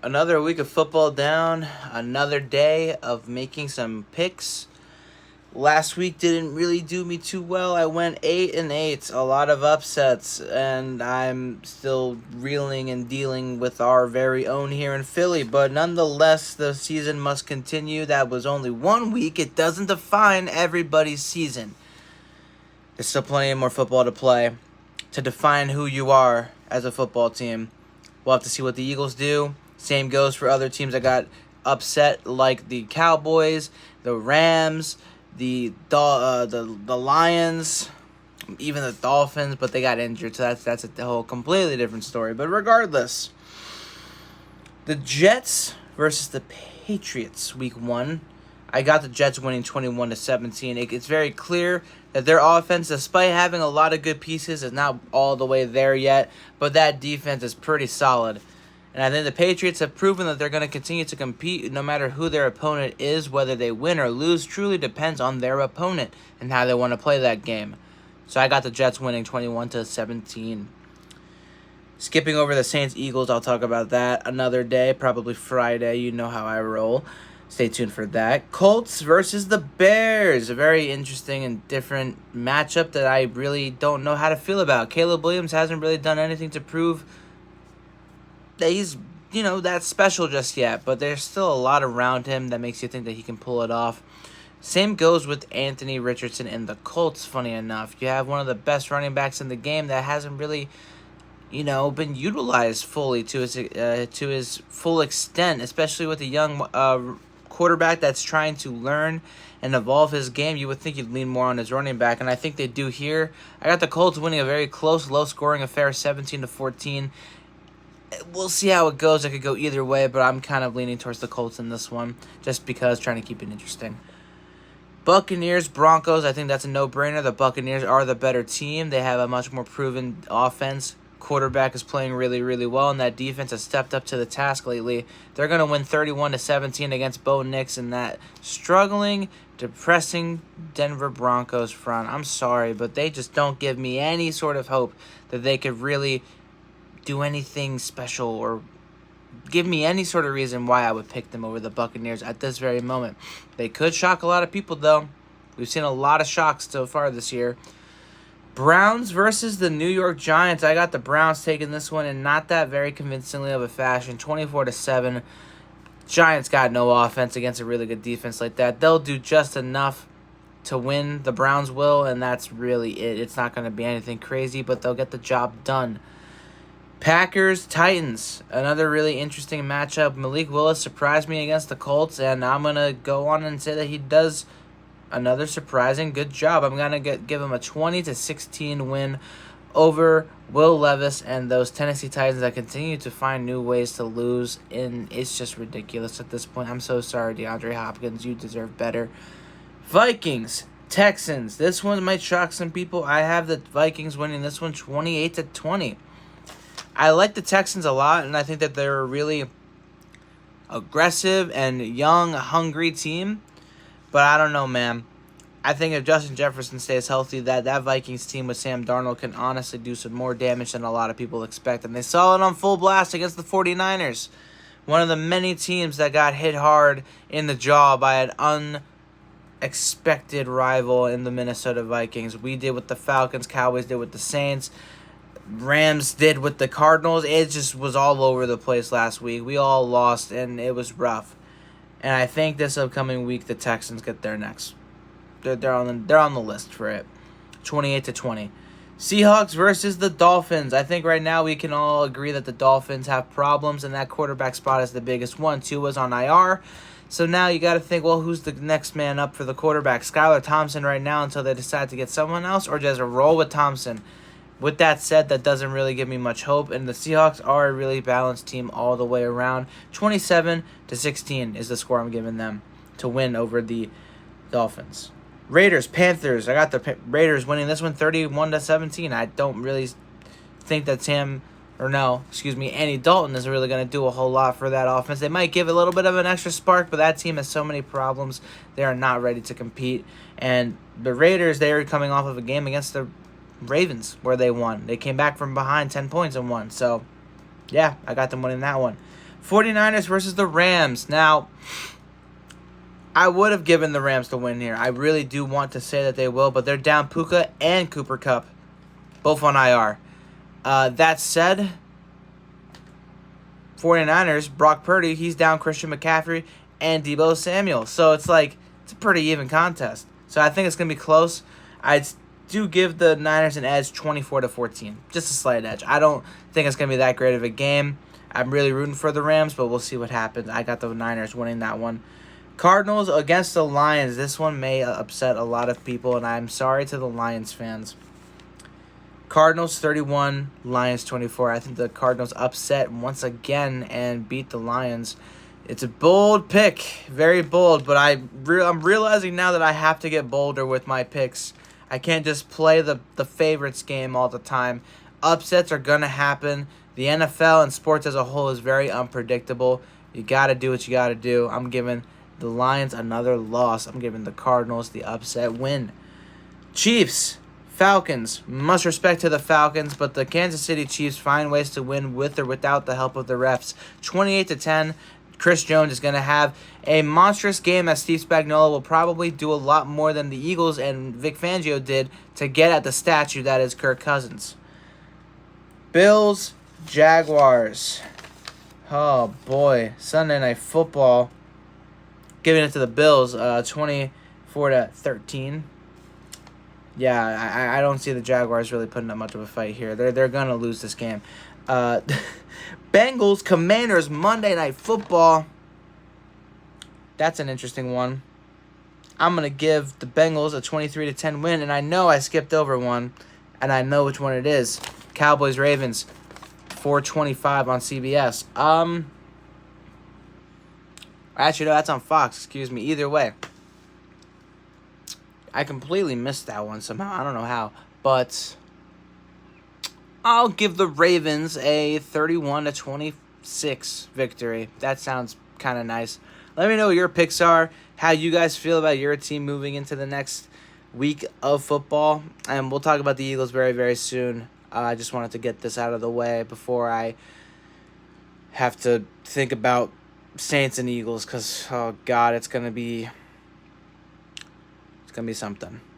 Another week of football down, another day of making some picks. Last week didn't really do me too well. I went 8-8, a lot of upsets, and I'm still reeling and dealing with our very own here in Philly. But nonetheless, the season must continue. That was only 1 week. It doesn't define everybody's season. There's still plenty more football to play to define who you are as a football team. We'll have to see what the Eagles do. Same goes for other teams that got upset, like the Cowboys, the Rams, the Lions, even the Dolphins, but they got injured, so that's a whole completely different story. But regardless, the Jets versus the Patriots, week 1. I got the Jets winning 21-17. It's very clear that their offense, despite having a lot of good pieces, is not all the way there yet, but that defense is pretty solid. And I think the Patriots have proven that they're going to continue to compete no matter who their opponent is. Whether they win or lose truly depends on their opponent and how they want to play that game. So I got the Jets winning 21-17. Skipping over the Saints-Eagles, I'll talk about that another day, probably Friday. You know how I roll. Stay tuned for that. Colts versus the Bears. A very interesting and different matchup that I really don't know how to feel about. Caleb Williams hasn't really done anything to prove that he's, that special just yet. But there's still a lot around him that makes you think that he can pull it off. Same goes with Anthony Richardson and the Colts, funny enough. You have one of the best running backs in the game that hasn't really been utilized fully to his full extent, especially with a young quarterback that's trying to learn and evolve his game. You would think he'd lean more on his running back, and I think they do here. I got the Colts winning a very close, low-scoring affair, 17-14. We'll see how it goes. It could go either way, but I'm kind of leaning towards the Colts in this one, just because trying to keep it interesting. Buccaneers, Broncos, I think that's a no-brainer. The Buccaneers are the better team. They have a much more proven offense. Quarterback is playing really, really well, and that defense has stepped up to the task lately. They're going to win 31-17 against Bo Nix and that struggling, depressing Denver Broncos front. I'm sorry, but they just don't give me any sort of hope that they could really do anything special or give me any sort of reason why I would pick them over the Buccaneers at this very moment. They could shock a lot of people, though. We've seen a lot of shocks so far this year. Browns versus the New York Giants. I got the Browns taking this one in not that very convincingly of a fashion, 24-7. Giants got no offense against a really good defense like that. They'll do just enough to win. The Browns will, and that's really it. It's not going to be anything crazy, but they'll get the job done. Packers, Titans, another really interesting matchup. Malik Willis surprised me against the Colts, and I'm going to go on and say that he does another surprising good job. I'm going to give him a 20-16 win over Will Levis and those Tennessee Titans that continue to find new ways to lose, and it's just ridiculous at this point. I'm so sorry, DeAndre Hopkins. You deserve better. Vikings, Texans. This one might shock some people. I have the Vikings winning this one 28-20. I like the Texans a lot, and I think that they're a really aggressive and young, hungry team. But I don't know, man. I think if Justin Jefferson stays healthy, that Vikings team with Sam Darnold can honestly do some more damage than a lot of people expect. And they saw it on full blast against the 49ers. One of the many teams that got hit hard in the jaw by an unexpected rival in the Minnesota Vikings. We did with the Falcons. Cowboys did with the Saints. Rams did with the Cardinals. It just was all over the place last week. We all lost, and it was rough. And I think this upcoming week, the Texans get their next. They're on the list for it. 28-20. Seahawks versus the Dolphins. I think right now we can all agree that the Dolphins have problems, and that quarterback spot is the biggest one. Tua's on IR. So now you got to think, well, who's the next man up for the quarterback? Skylar Thompson right now until they decide to get someone else, or just roll with Thompson? With that said, that doesn't really give me much hope, and the Seahawks are a really balanced team all the way around. 27-16 is the score I'm giving them to win over the Dolphins. Raiders, Panthers. I got the Raiders winning this one 31-17. I don't really think that Andy Dalton is really going to do a whole lot for that offense. They might give a little bit of an extra spark, but that team has so many problems. They are not ready to compete. And the Raiders, they are coming off of a game against the Ravens where they won. They came back from behind 10 points and won. So, yeah, I got them winning that one. 49ers versus the Rams. Now, I would have given the Rams the win here. I really do want to say that they will, but they're down Puka and Cooper Kupp, both on IR. That said, 49ers, Brock Purdy, he's down Christian McCaffrey and Deebo Samuel. So it's a pretty even contest. So I think it's going to be close. I do give the Niners an edge 24-14. Just a slight edge. I don't think it's going to be that great of a game. I'm really rooting for the Rams, but we'll see what happens. I got the Niners winning that one. Cardinals against the Lions. This one may upset a lot of people, and I'm sorry to the Lions fans. Cardinals 31, Lions 24. I think the Cardinals upset once again and beat the Lions. It's a bold pick, very bold, but I'm realizing now that I have to get bolder with my picks. I can't just play the favorites game all the time. Upsets are going to happen. The NFL and sports as a whole is very unpredictable. You got to do what you got to do. I'm giving the Lions another loss. I'm giving the Cardinals the upset win. Chiefs, Falcons. Much respect to the Falcons, but the Kansas City Chiefs find ways to win with or without the help of the refs. 28-10. Chris Jones is going to have a monstrous game as Steve Spagnuolo will probably do a lot more than the Eagles and Vic Fangio did to get at the statue that is Kirk Cousins. Bills, Jaguars. Oh, boy. Sunday Night Football. Giving it to the Bills, 24-13. Yeah, I don't see the Jaguars really putting up much of a fight here. They're going to lose this game. Bengals, Commanders, Monday Night Football. That's an interesting one. I'm going to give the Bengals a 23-10 win, and I know I skipped over one, and I know which one it is. Cowboys, Ravens, 4:25 on CBS. Actually, no, that's on Fox. Excuse me. Either way, I completely missed that one somehow. I don't know how, but I'll give the Ravens a 31-26 victory. That sounds kind of nice. Let me know what your picks are, how you guys feel about your team moving into the next week of football, and we'll talk about the Eagles very, very soon. I just wanted to get this out of the way before I have to think about Saints and Eagles because, oh, God, it's gonna be something.